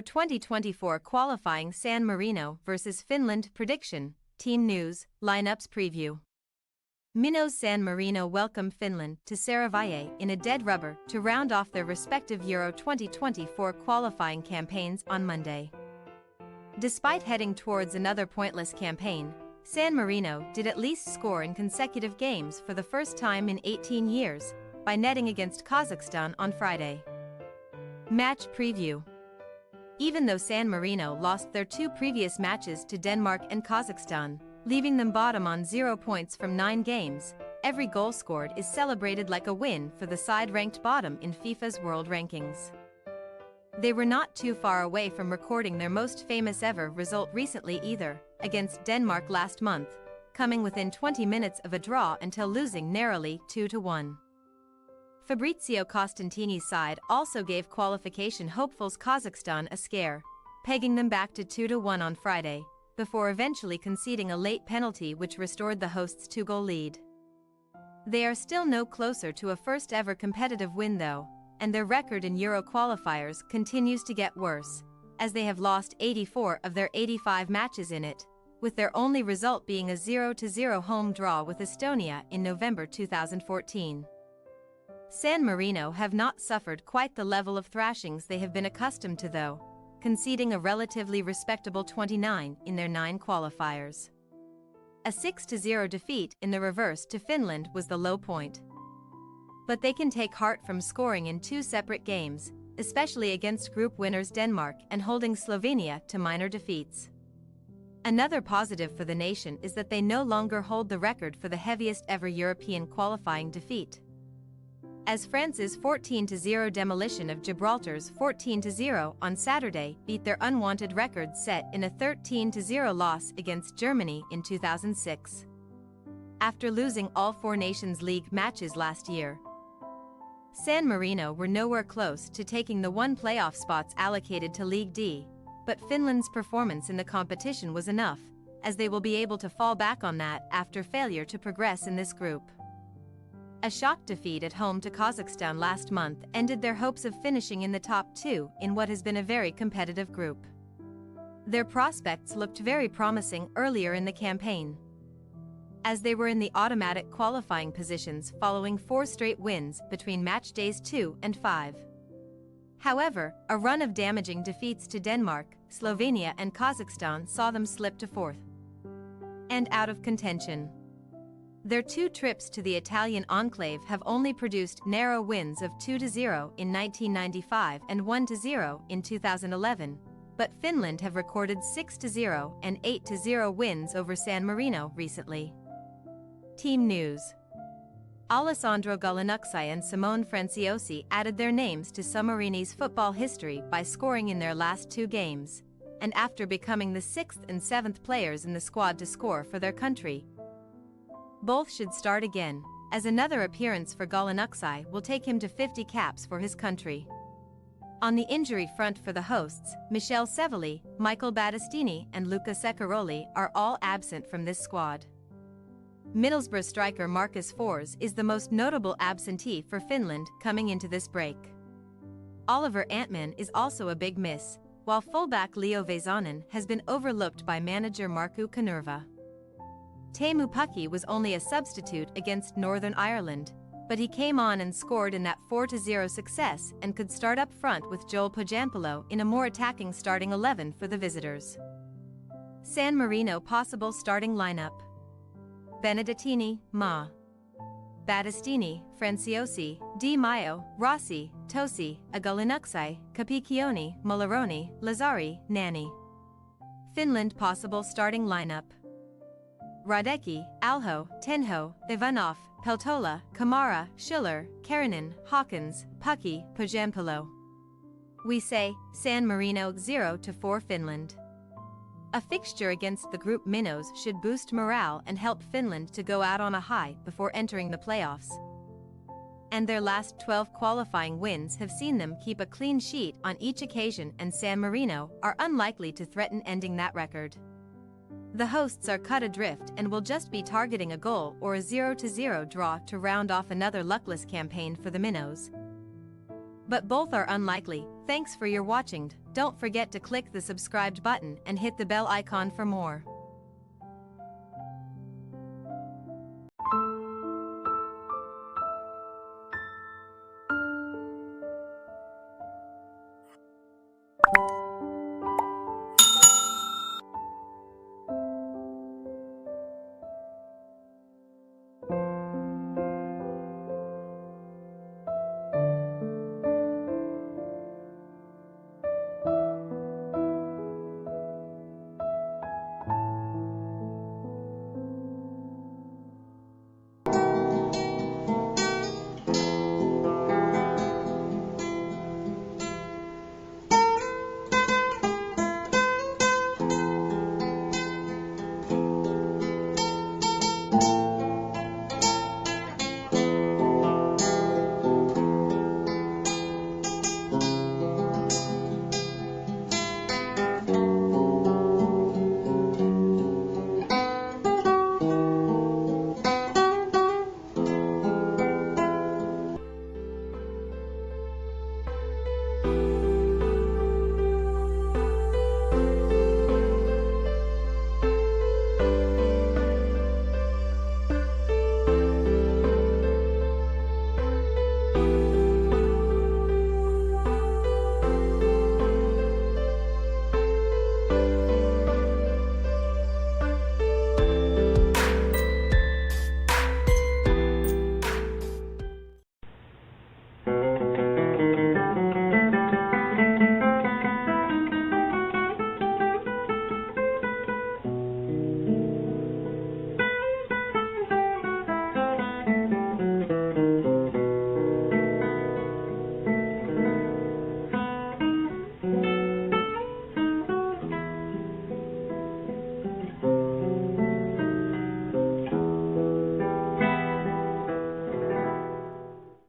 Euro 2024 Qualifying San Marino vs Finland Prediction, Team News, Lineups Preview. Minnows San Marino welcome Finland to Serravalle in a dead rubber to round off their respective Euro 2024 qualifying campaigns on Monday. Despite heading towards another pointless campaign, San Marino did at least score in consecutive games for the first time in 18 years, by netting against Kazakhstan on Friday. Match Preview. Even though San Marino lost their two previous matches to Denmark and Kazakhstan, leaving them bottom on 0 points from 9 games, every goal scored is celebrated like a win for the side ranked bottom in FIFA's world rankings. They were not too far away from recording their most famous ever result recently either, against Denmark last month, coming within 20 minutes of a draw until losing narrowly 2-1. Fabrizio Costantini's side also gave qualification hopefuls Kazakhstan a scare, pegging them back to 2-1 on Friday, before eventually conceding a late penalty which restored the hosts' 2-goal lead. They are still no closer to a first-ever competitive win though, and their record in Euro qualifiers continues to get worse, as they have lost 84 of their 85 matches in it, with their only result being a 0-0 home draw with Estonia in November 2014. San Marino have not suffered quite the level of thrashings they have been accustomed to though, conceding a relatively respectable 29 in their 9 qualifiers. A 6-0 defeat in the reverse to Finland was the low point. But they can take heart from scoring in 2 separate games, especially against group winners Denmark and holding Slovenia to minor defeats. Another positive for the nation is that they no longer hold the record for the heaviest ever European qualifying defeat, as France's 14-0 demolition of Gibraltar's 14-0 on Saturday beat their unwanted record set in a 13-0 loss against Germany in 2006. After losing all 4 Nations League matches last year, San Marino were nowhere close to taking the 1 playoff spots allocated to League D, but Finland's performance in the competition was enough, as they will be able to fall back on that after failure to progress in this group. A shock defeat at home to Kazakhstan last month ended their hopes of finishing in the top 2 in what has been a very competitive group. Their prospects looked very promising earlier in the campaign, as they were in the automatic qualifying positions following 4 straight wins between match days 2 and 5. However, a run of damaging defeats to Denmark, Slovenia and Kazakhstan saw them slip to 4th and out of contention. Their 2 trips to the Italian enclave have only produced narrow wins of 2-0 in 1995 and 1-0 in 2011, but Finland have recorded 6-0 and 8-0 wins over San Marino recently. Team News. Alessandro Gallinucci and Simone Franciosi added their names to Sammarini's football history by scoring in their last 2 games, and after becoming the 6th and 7th players in the squad to score for their country. Both should start again, as another appearance for Gallinucci will take him to 50 caps for his country. On the injury front for the hosts, Michele Serravalle, Michael Battistini and Luca Ceccaroli are all absent from this squad. Middlesbrough striker Marcus Fors is the most notable absentee for Finland coming into this break. Oliver Antman is also a big miss, while fullback Leo Väisänen has been overlooked by manager Markku Kanerva. Teemu Pukki was only a substitute against Northern Ireland, but he came on and scored in that 4-0 success and could start up front with Joel Pohjanpalo in a more attacking starting 11 for the visitors. San Marino possible starting lineup: Benedettini, Ma, Battistini, Franciosi, Di Maio, Rossi, Tosi, Gallinucci, Capicchioni, Mulleroni, Lazzari, Nani. Finland possible starting lineup: Radecki, Alho, Tenho, Ivanov, Peltola, Kamara, Schiller, Karinen, Hawkins, Pukki, Pohjanpalo. We say, San Marino 0-4 Finland. A fixture against the group Minnows should boost morale and help Finland to go out on a high before entering the playoffs. And their last 12 qualifying wins have seen them keep a clean sheet on each occasion, and San Marino are unlikely to threaten ending that record. The hosts are cut adrift and will just be targeting a goal or a 0-0 draw to round off another luckless campaign for the Minnows. But both are unlikely, Thanks for your watching. Don't forget to click the subscribed button and hit the bell icon for more.